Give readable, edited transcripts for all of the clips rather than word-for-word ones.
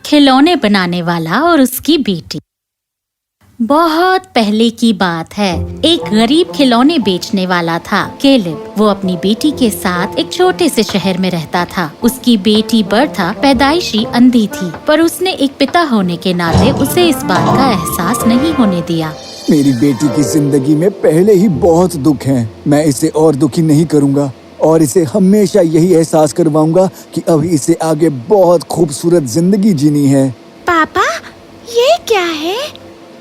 खिलौने बनाने वाला और उसकी बेटी। बहुत पहले की बात है। एक गरीब खिलौने बेचने वाला था केलिब। वो अपनी बेटी के साथ एक छोटे से शहर में रहता था। उसकी बेटी बर्था पैदाइशी अंधी थी, पर उसने एक पिता होने के नाते उसे इस बात का एहसास नहीं होने दिया। मेरी बेटी की जिंदगी में पहले ही बहुत दुख हैं। मैं इसे और दुखी नहीं करूंगा और इसे हमेशा यही एहसास करवाऊंगा कि अब इसे आगे बहुत खूबसूरत जिंदगी जीनी है। पापा, ये क्या है?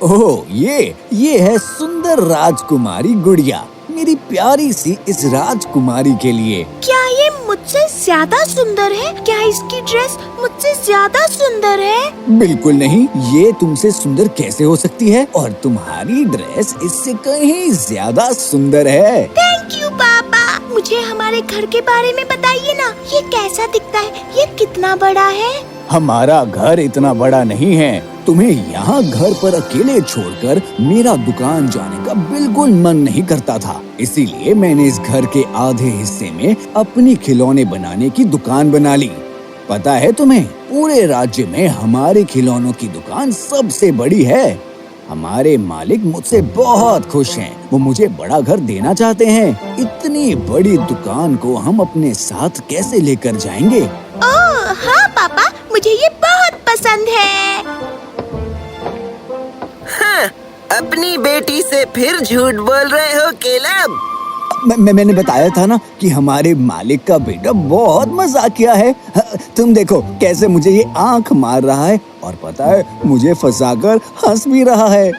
ओह, ये है सुंदर राजकुमारी गुड़िया, मेरी प्यारी सी इस राजकुमारी के लिए। क्या ये मुझसे ज्यादा सुंदर है? क्या इसकी ड्रेस मुझसे ज्यादा सुंदर है? बिल्कुल नहीं, ये तुमसे सुंदर कैसे हो सकती है? और तुम्हारी ड्रेस इससे कहीं ज्यादा सुंदर है। थैंक यू पापा। मुझे हमारे घर के बारे में बताइए ना, ये कैसा दिखता है? ये कितना बड़ा है? हमारा घर इतना बड़ा नहीं है। तुम्हें यहाँ घर पर अकेले छोड़कर मेरा दुकान जाने का बिल्कुल मन नहीं करता था, इसीलिए मैंने इस घर के आधे हिस्से में अपनी खिलौने बनाने की दुकान बना ली। पता है तुम्हें, पूरे राज्य में हमारे खिलौनों की दुकान सबसे बड़ी है। हमारे मालिक मुझसे बहुत खुश हैं। वो मुझे बड़ा घर देना चाहते हैं। इतनी बड़ी दुकान को हम अपने साथ कैसे लेकर जाएंगे? ओह हाँ पापा, मुझे ये बहुत पसंद है। हाँ, अपनी बेटी से फिर झूठ बोल रहे हो केलब? मैंने बताया था ना कि हमारे मालिक का बेटा बहुत मजाकिया है। तुम देखो कैसे मुझे ये आंख मार रहा है और पता है मुझे फंसाकर हंस भी रहा है।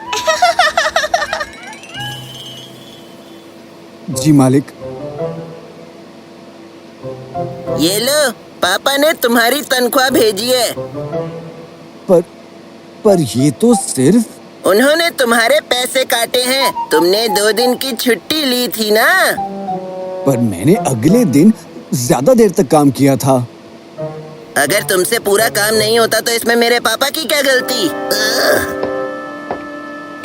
जी मालिक। ये लो, पापा ने तुम्हारी तनख्वाह भेजी है। पर ये तो सिर्फ... उन्होंने तुम्हारे पैसे काटे हैं। तुमने 2 दिन की छुट्टी ली थी ना? पर मैंने अगले दिन ज्यादा देर तक काम किया था। अगर तुमसे पूरा काम नहीं होता तो इसमें मेरे पापा की क्या गलती?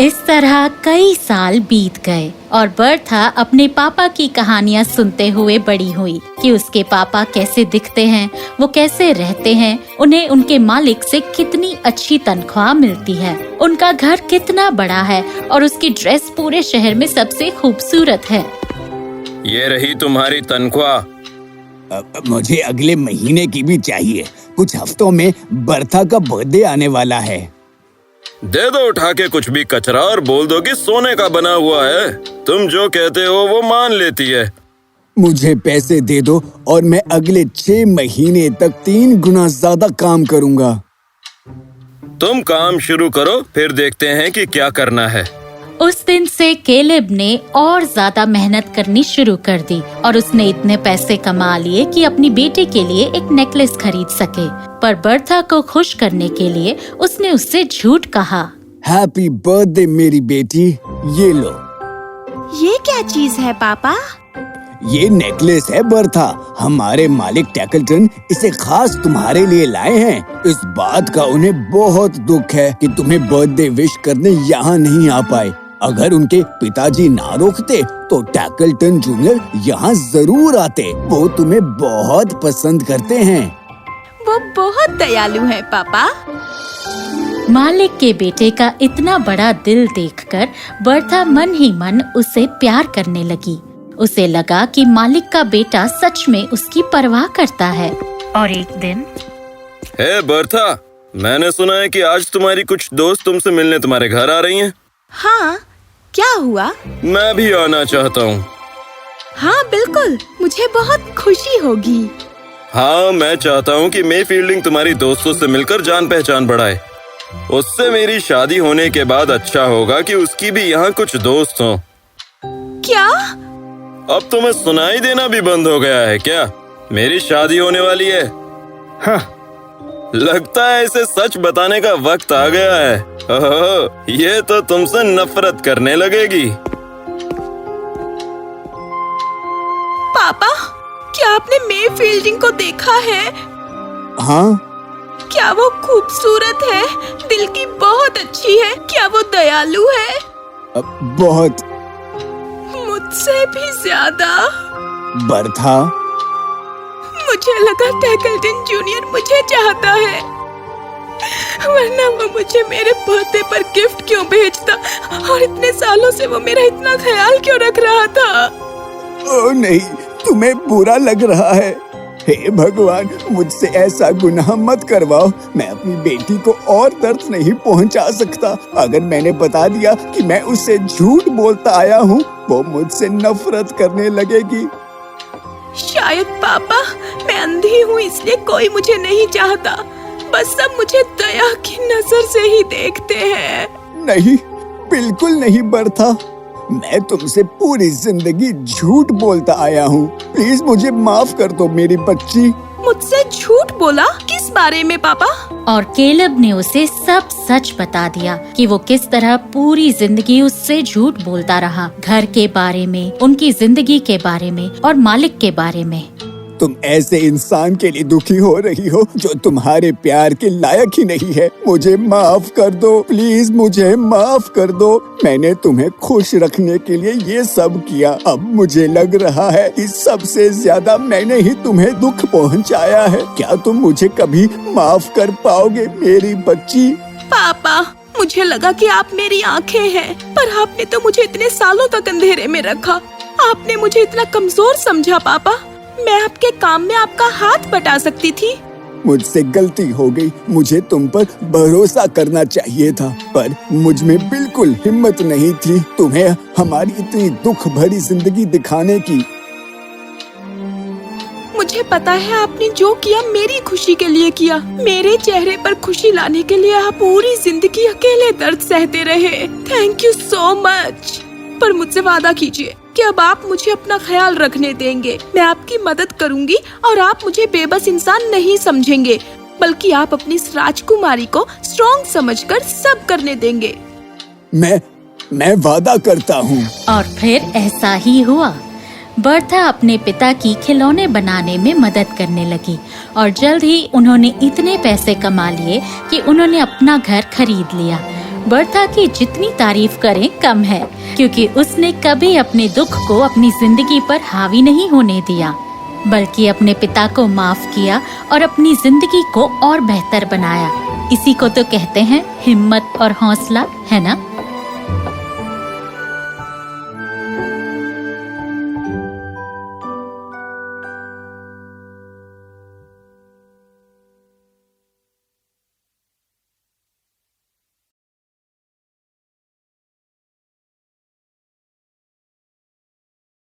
इस तरह कई साल बीत गए और बर्था अपने पापा की कहानियाँ सुनते हुए बड़ी हुई कि उसके पापा कैसे दिखते हैं, वो कैसे रहते हैं, उन्हें उनके मालिक से कितनी अच्छी तनख्वाह मिलती है, उनका घर कितना बड़ा है और उसकी ड्रेस पूरे शहर में सबसे खूबसूरत है। ये रही तुम्हारी तनख्वाह। मुझे अगले महीने की भी चाहिए। कुछ हफ्तों में बर्था का बर्थडे आने वाला है। दे दो उठा के कुछ भी कचरा और बोल दो कि सोने का बना हुआ है। तुम जो कहते हो वो मान लेती है। मुझे पैसे दे दो और मैं अगले 6 महीने तक 3 गुना ज्यादा काम करूंगा। तुम काम शुरू करो, फिर देखते हैं कि क्या करना है। उस दिन से केलिब ने और ज्यादा मेहनत करनी शुरू कर दी और उसने इतने पैसे कमा लिए कि अपनी बेटे के लिए एक नेकलेस खरीद सके। पर बर्था को खुश करने के लिए उसने उससे झूठ कहा। हैप्पी बर्थडे मेरी बेटी, ये लो। ये क्या चीज है पापा? ये नेकलेस है बर्था। हमारे मालिक टैकलटन इसे खास तुम्हारे लिए लाए हैं। इस बात का उन्हें बहुत दुख है कि तुम्हें बर्थडे विश करने यहाँ नहीं आ पाए। अगर उनके पिताजी ना रोकते तो टैकलटन जूनियर यहाँ जरूर आते। वो तुम्हें बहुत पसंद करते हैं। वो बहुत दयालु है पापा। मालिक के बेटे का इतना बड़ा दिल देखकर बर्था मन ही मन उसे प्यार करने लगी। उसे लगा कि मालिक का बेटा सच में उसकी परवाह करता है। और एक दिन... हे बर्था, मैंने सुना है कि आज तुम्हारी कुछ दोस्त तुमसे मिलने तुम्हारे घर आ रही हैं। हाँ, क्या हुआ? मैं भी आना चाहता हूँ। हाँ बिल्कुल, मुझे बहुत खुशी होगी। हाँ, मैं चाहता हूँ कि मे फील्डिंग तुम्हारी दोस्तों से मिलकर जान पहचान बढ़ाए। उससे मेरी शादी होने के बाद अच्छा होगा कि उसकी भी यहाँ कुछ दोस्त हों। क्या? अब तुम्हें सुनाई देना भी बंद हो गया है क्या? मेरी शादी होने वाली है। हाँ, लगता है इसे सच बताने का वक्त आ गया है। ओह, ये तो तुमसे नफरत करने लगेगी। पापा, क्या आपने मे फील्डिंग को देखा है? हाँ। क्या वो खूबसूरत है? दिल की बहुत अच्छी है। क्या वो दयालु है? बहुत। मुझसे भी ज्यादा। बर्था, मुझे लगा टैकलटन जूनियर मुझे चाहता है। वरना वो मुझे मेरे बर्थडे पर गिफ्ट क्यों भेजता, और इतने सालों से वो मेरा इतना ख्याल क्यों रख रहा था। ओह नहीं, तुम्हें बुरा लग रहा है। हे भगवान, मुझसे ऐसा गुनाह मत करवाओ। मैं अपनी बेटी को और दर्द नहीं पहुंचा सकता। अगर मैंने बता दिया कि मैं उससे झूठ बोलता आया हूँ, वो मुझसे नफरत करने लगेगी। शायद पापा, मैं अंधी हूँ इसलिए कोई मुझे नहीं चाहता। बस सब मुझे दया की नजर से ही देखते हैं। नहीं, बिल्कुल नहीं बर्था। मैं तुमसे पूरी जिंदगी झूठ बोलता आया हूँ। प्लीज मुझे माफ कर दो मेरी बच्ची। मुझसे झूठ बोला? किस बारे में पापा? और केलब ने उसे सब सच बता दिया कि वो किस तरह पूरी जिंदगी उससे झूठ बोलता रहा, घर के बारे में, उनकी जिंदगी के बारे में और मालिक के बारे में। तुम ऐसे इंसान के लिए दुखी हो रही हो जो तुम्हारे प्यार के लायक ही नहीं है। मुझे माफ कर दो, प्लीज मुझे माफ कर दो। मैंने तुम्हें खुश रखने के लिए ये सब किया। अब मुझे लग रहा है कि सबसे ज्यादा मैंने ही तुम्हें दुख पहुंचाया है। क्या तुम मुझे कभी माफ कर पाओगे मेरी बच्ची? पापा, मुझे लगा कि आप मेरी आंखें हैं, पर आपने तो मुझे इतने सालों तक अंधेरे में रखा। आपने मुझे इतना कमजोर समझा पापा। मैं आपके काम में आपका हाथ बटा सकती थी। मुझसे गलती हो गई। मुझे तुम पर भरोसा करना चाहिए था, पर मुझ में बिल्कुल हिम्मत नहीं थी तुम्हें हमारी इतनी दुख भरी जिंदगी दिखाने की। मुझे पता है आपने जो किया मेरी खुशी के लिए किया। मेरे चेहरे पर खुशी लाने के लिए आप पूरी जिंदगी अकेले दर्द सहते रहे। Thank you so much. पर मुझसे वादा कीजिए कि अब आप मुझे अपना ख्याल रखने देंगे। मैं आपकी मदद करूंगी और आप मुझे बेबस इंसान नहीं समझेंगे, बल्कि आप अपनी इस राजकुमारी को स्ट्रॉन्ग समझकर सब करने देंगे। मैं वादा करता हूँ। और फिर ऐसा ही हुआ। बर्था अपने पिता की खिलौने बनाने में मदद करने लगी और जल्द ही उन्होंने इतने पैसे कमा लिए कि उन्होंने अपना घर खरीद लिया। बर्था की जितनी तारीफ करें कम है, क्योंकि उसने कभी अपने दुख को अपनी जिंदगी पर हावी नहीं होने दिया, बल्कि अपने पिता को माफ किया और अपनी जिंदगी को और बेहतर बनाया। इसी को तो कहते हैं हिम्मत और हौसला, है ना?